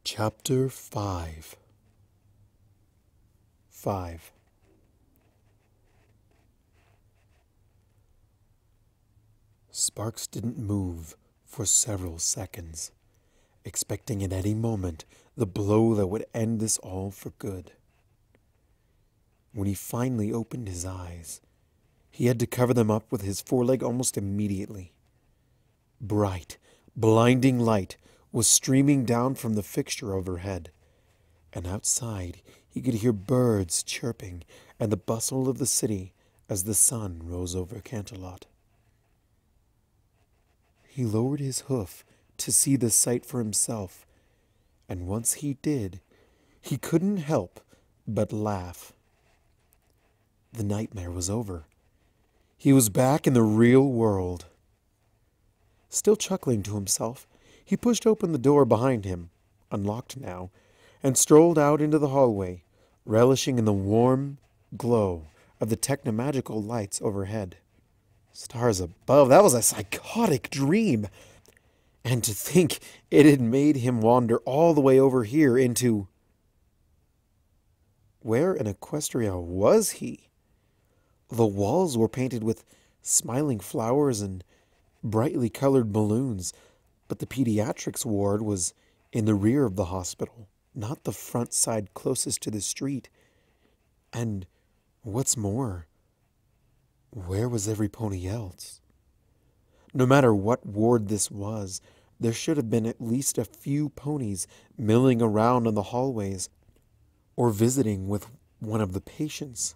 Chapter 5. 5. Sparks didn't move for several seconds, expecting at any moment the blow that would end this all for good. When he finally opened his eyes, he had to cover them up with his foreleg almost immediately. Bright, blinding light was streaming down from the fixture overhead, and outside he could hear birds chirping and the bustle of the city as the sun rose over Canterlot. He lowered his hoof to see the sight for himself, and once he did, he couldn't help but laugh. The nightmare was over. He was back in the real world. Still chuckling to himself, he pushed open the door behind him, unlocked now, and strolled out into the hallway, relishing in the warm glow of the technomagical lights overhead. Stars above, that was a psychotic dream. And to think it had made him wander all the way over here into... Where in Equestria was he? The walls were painted with smiling flowers and brightly colored balloons, but the pediatrics ward was in the rear of the hospital, not the front side closest to the street. And what's more, where was every pony else? No matter what ward this was, there should have been at least a few ponies milling around in the hallways or visiting with one of the patients.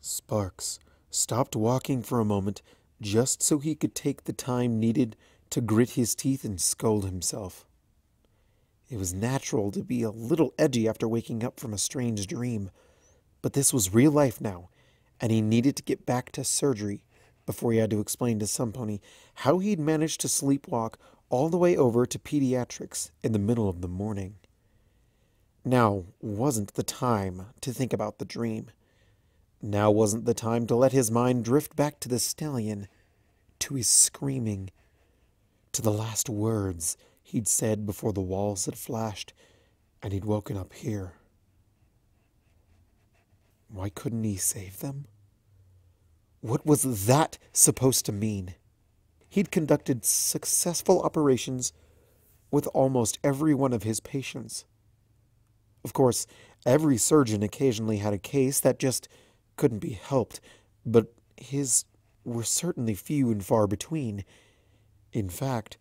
Sparks stopped walking for a moment just so he could take the time needed to grit his teeth and scold himself. It was natural to be a little edgy after waking up from a strange dream, but this was real life now, and he needed to get back to surgery before he had to explain to some pony how he'd managed to sleepwalk all the way over to pediatrics in the middle of the morning. Now wasn't the time to think about the dream. Now wasn't the time to let his mind drift back to the stallion, to his screaming, to the last words he'd said before the walls had flashed and he'd woken up here. Why couldn't he save them? What was that supposed to mean? He'd conducted successful operations with almost every one of his patients. Of course, every surgeon occasionally had a case that just couldn't be helped, but his were certainly few and far between. In fact,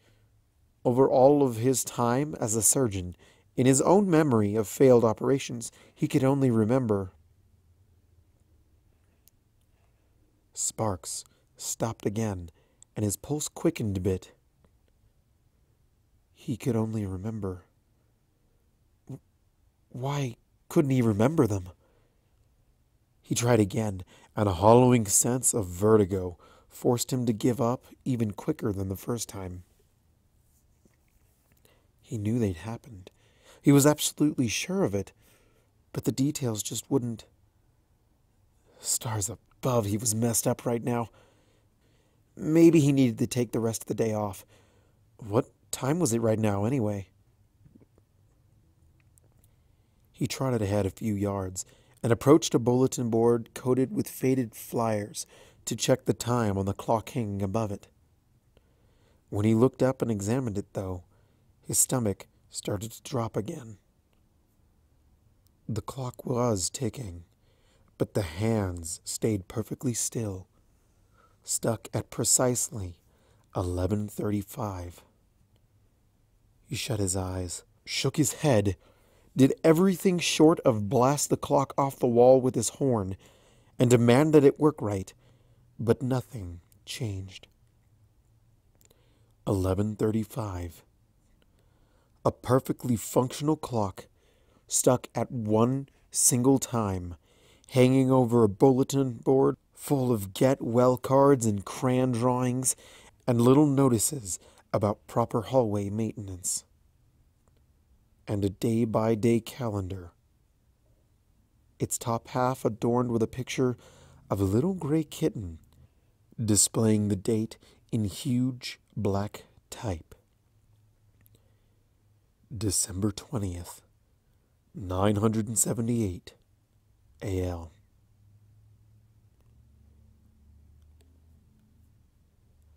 over all of his time as a surgeon, in his own memory of failed operations, he could only remember... Sparks stopped again, and his pulse quickened a bit. He could only remember... Why couldn't he remember them? He tried again, and a hollowing sense of vertigo forced him to give up even quicker than the first time. He knew they'd happened. He was absolutely sure of it, but the details just wouldn't... Stars above, he was messed up right now. Maybe he needed to take the rest of the day off. What time was it right now, anyway? He trotted ahead a few yards and approached a bulletin board coated with faded flyers to check the time on the clock hanging above it. When he looked up and examined it, though, his stomach started to drop again. The clock was ticking, but the hands stayed perfectly still, stuck at precisely 11:35. He shut his eyes, shook his head, did everything short of blast the clock off the wall with his horn, and demand that it work right, but nothing changed. 11:35. A perfectly functional clock, stuck at one single time, hanging over a bulletin board full of get-well cards and crayon drawings and little notices about proper hallway maintenance. And a day-by-day calendar, its top half adorned with a picture of a little gray kitten, displaying the date in huge black type. December 20th, 978 AL.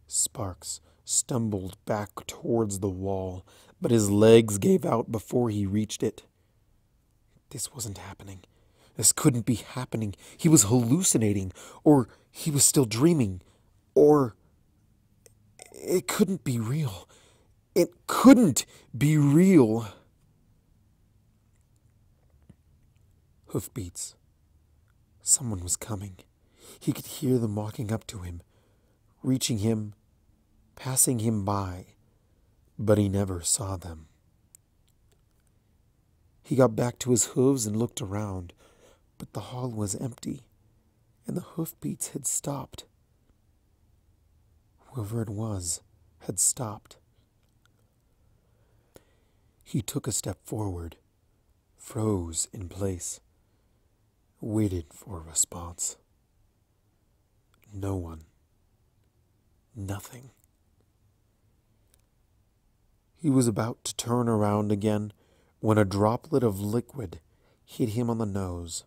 Sparks stumbled back towards the wall, but his legs gave out before he reached it. This wasn't happening. This couldn't be happening. He was hallucinating, or he was still dreaming, or it couldn't be real. It couldn't be real. Hoofbeats. Someone was coming. He could hear them walking up to him, reaching him, passing him by, but he never saw them. He got back to his hooves and looked around, but the hall was empty, and the hoofbeats had stopped. Whoever it was had stopped. He took a step forward, froze in place, waited for a response. No one. Nothing. He was about to turn around again when a droplet of liquid hit him on the nose.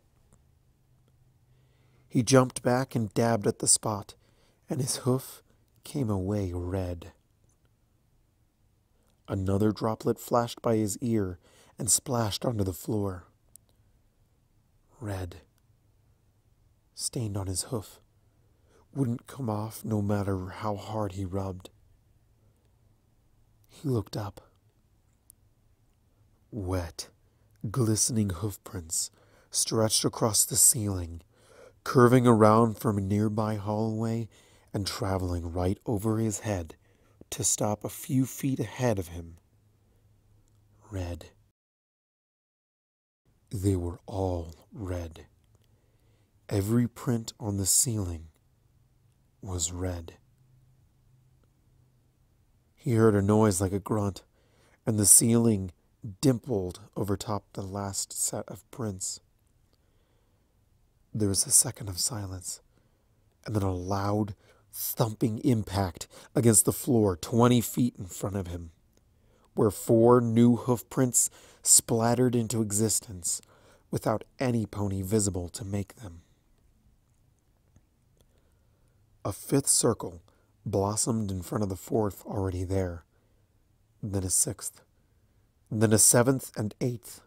He jumped back and dabbed at the spot, and his hoof came away red. Another droplet flashed by his ear and splashed onto the floor. Red. Stained on his hoof. Wouldn't come off no matter how hard he rubbed. He looked up. Wet, glistening hoofprints stretched across the ceiling, curving around from a nearby hallway and traveling right over his head to stop a few feet ahead of him. Red. They were all red. Every print on the ceiling was red. He heard a noise like a grunt, and the ceiling dimpled over top the last set of prints. There was a second of silence, and then a loud, thumping impact against the floor 20 feet in front of him, where 4 new hoofprints splattered into existence without any pony visible to make them. A 5th circle blossomed in front of the 4th already there, then a 6th, then a 7th and 8th.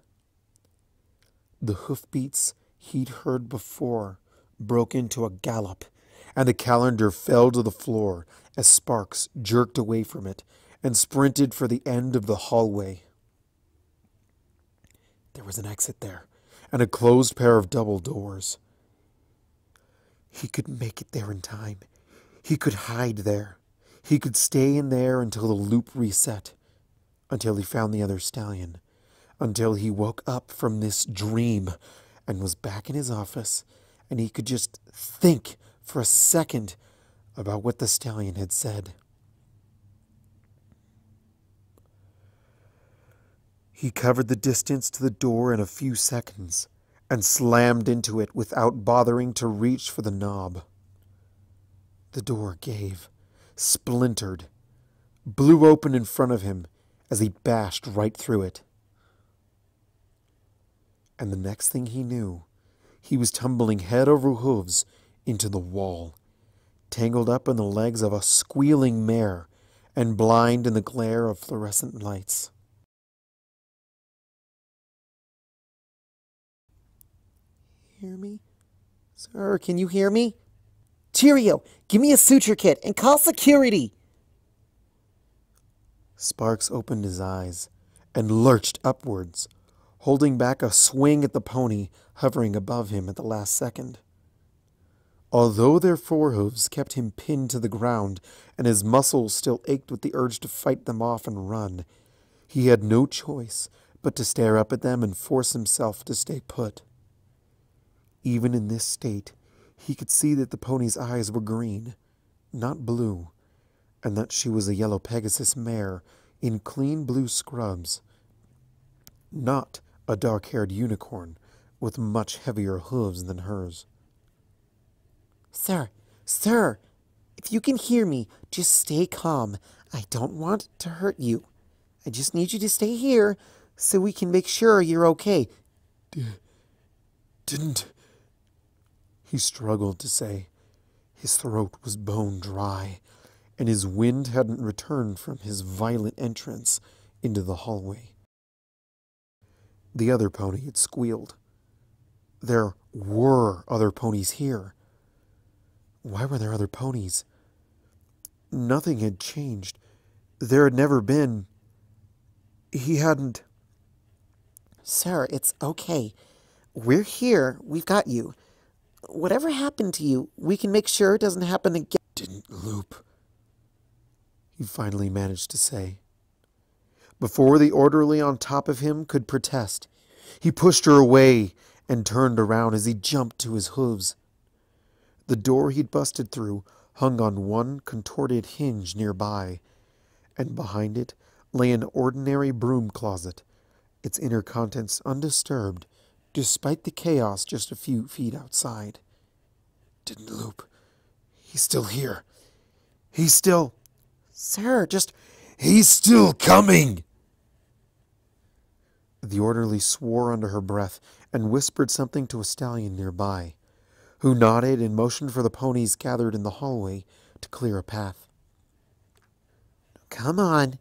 The hoofbeats he'd heard before broke into a gallop, and the calendar fell to the floor as Sparks jerked away from it and sprinted for the end of the hallway. There was an exit there, and a closed pair of double doors. He could make it there in time. He could hide there. He could stay in there until the loop reset, until he found the other stallion, until he woke up from this dream and was back in his office, and he could just think for a second about what the stallion had said. He covered the distance to the door in a few seconds and slammed into it without bothering to reach for the knob. The door gave, splintered, blew open in front of him as he bashed right through it. And the next thing he knew, he was tumbling head over hooves into the wall, tangled up in the legs of a squealing mare and blind in the glare of fluorescent lights. Hear me? Sir, can you hear me? Cheerio, give me a suture kit and call security. Sparks opened his eyes and lurched upwards, holding back a swing at the pony hovering above him at the last second. Although their forehooves kept him pinned to the ground and his muscles still ached with the urge to fight them off and run, he had no choice but to stare up at them and force himself to stay put. Even in this state, he could see that the pony's eyes were green, not blue, and that she was a yellow Pegasus mare in clean blue scrubs, not a dark-haired unicorn with much heavier hooves than hers. Sir, if you can hear me, just stay calm. I don't want to hurt you. I just need you to stay here so we can make sure you're okay. Didn't... He struggled to say. His throat was bone dry, and his wind hadn't returned from his violent entrance into the hallway. The other pony had squealed. There were other ponies here. Why were there other ponies? Nothing had changed. There had never been... He hadn't... Sir, it's okay. We're here. We've got you. Whatever happened to you, we can make sure it doesn't happen again. Didn't loop, he finally managed to say. Before the orderly on top of him could protest, he pushed her away and turned around as he jumped to his hooves. The door he'd busted through hung on one contorted hinge nearby, and behind it lay an ordinary broom closet, its inner contents undisturbed, despite the chaos just a few feet outside. Didn't loop. He's still here. He's still... Sir, just... He's still coming! The orderly swore under her breath and whispered something to a stallion nearby, who nodded and motioned for the ponies gathered in the hallway to clear a path. Come on,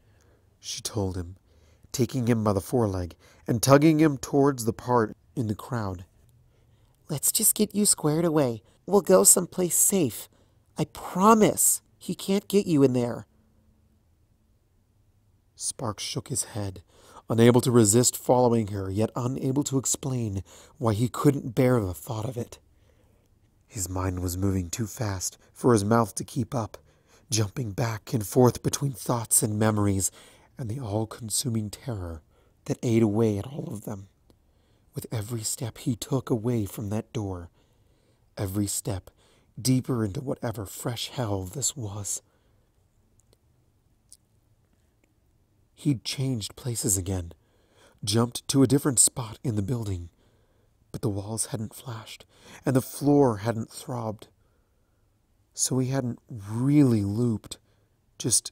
she told him, taking him by the foreleg and tugging him towards the part in the crowd. Let's just get you squared away. We'll go someplace safe. I promise he can't get you in there. Sparks shook his head, unable to resist following her, yet unable to explain why he couldn't bear the thought of it. His mind was moving too fast for his mouth to keep up, jumping back and forth between thoughts and memories and the all-consuming terror that ate away at all of them. With every step he took away from that door, every step deeper into whatever fresh hell this was. He'd changed places again, jumped to a different spot in the building, but the walls hadn't flashed, and the floor hadn't throbbed. So he hadn't really looped, just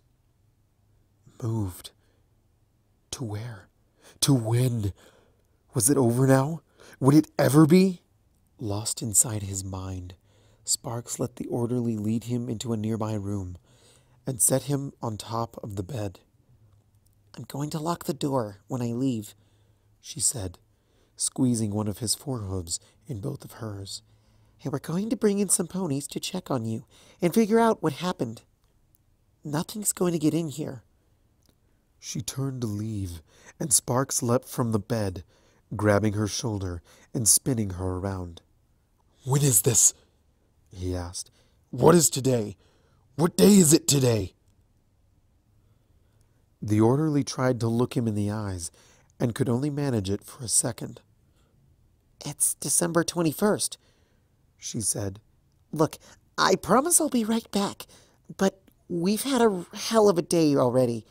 moved. To where? To when? Was it over now? Would it ever be? Lost inside his mind, Sparks let the orderly lead him into a nearby room and set him on top of the bed. I'm going to lock the door when I leave, she said, squeezing one of his forehooves in both of hers. And we're going to bring in some ponies to check on you and figure out what happened. Nothing's going to get in here. She turned to leave, and Sparks leapt from the bed, grabbing her shoulder and spinning her around. When is this? He asked. What is today? What day is it today? The orderly tried to look him in the eyes and could only manage it for a second. It's December 21st, she said. Look, I promise I'll be right back, but we've had a hell of a day already.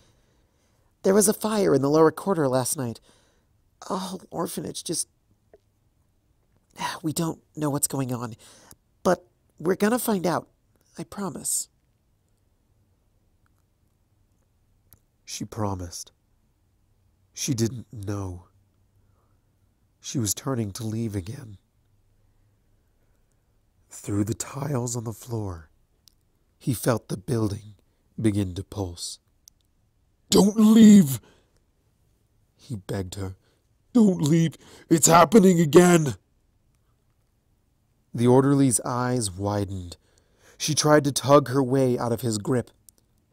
There was a fire in the lower quarter last night. A whole orphanage just... We don't know what's going on, but we're gonna find out. I promise. She promised. She didn't know. She was turning to leave again. Through the tiles on the floor, he felt the building begin to pulse. Don't leave, he begged her. Don't leave. It's happening again. The orderly's eyes widened. She tried to tug her way out of his grip.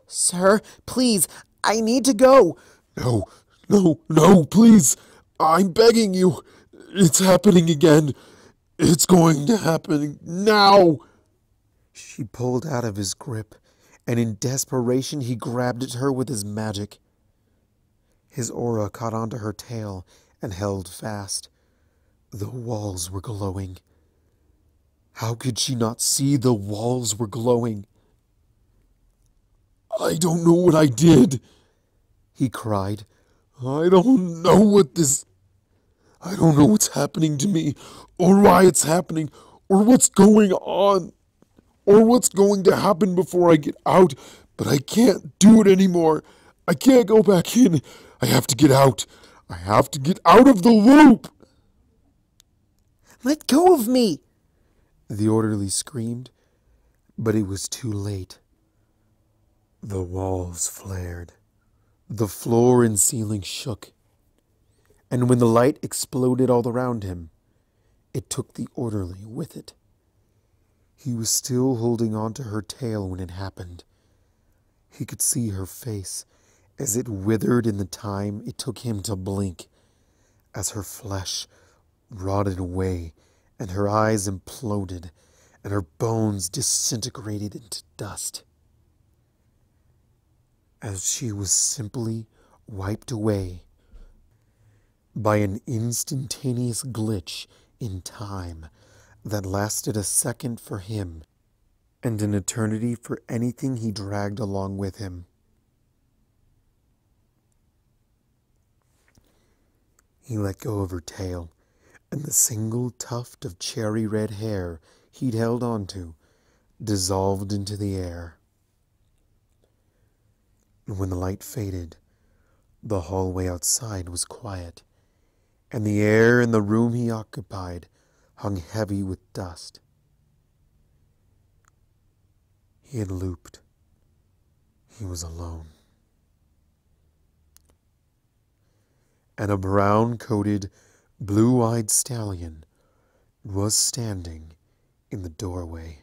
Sir, please, I need to go. No, no, no, please. I'm begging you. It's happening again. It's going to happen now. She pulled out of his grip, and in desperation he grabbed at her with his magic. His aura caught onto her tail and held fast. The walls were glowing. How could she not see the walls were glowing? I don't know what I did, he cried. I don't know what's happening to me, or why it's happening, or what's going on, or what's going to happen before I get out, but I can't do it anymore. I can't go back in. I have to get out. I have to get out of the loop. Let go of me! The orderly screamed, but it was too late. The walls flared. The floor and ceiling shook. And when the light exploded all around him, it took the orderly with it. He was still holding on to her tail when it happened. He could see her face as it withered in the time it took him to blink, as her flesh rotted away and her eyes imploded and her bones disintegrated into dust. As she was simply wiped away by an instantaneous glitch in time that lasted a second for him and an eternity for anything he dragged along with him. He let go of her tail, and the single tuft of cherry red hair he'd held onto dissolved into the air. And when the light faded, the hallway outside was quiet, and the air in the room he occupied hung heavy with dust. He had looped. He was alone. And a brown-coated, blue-eyed stallion was standing in the doorway.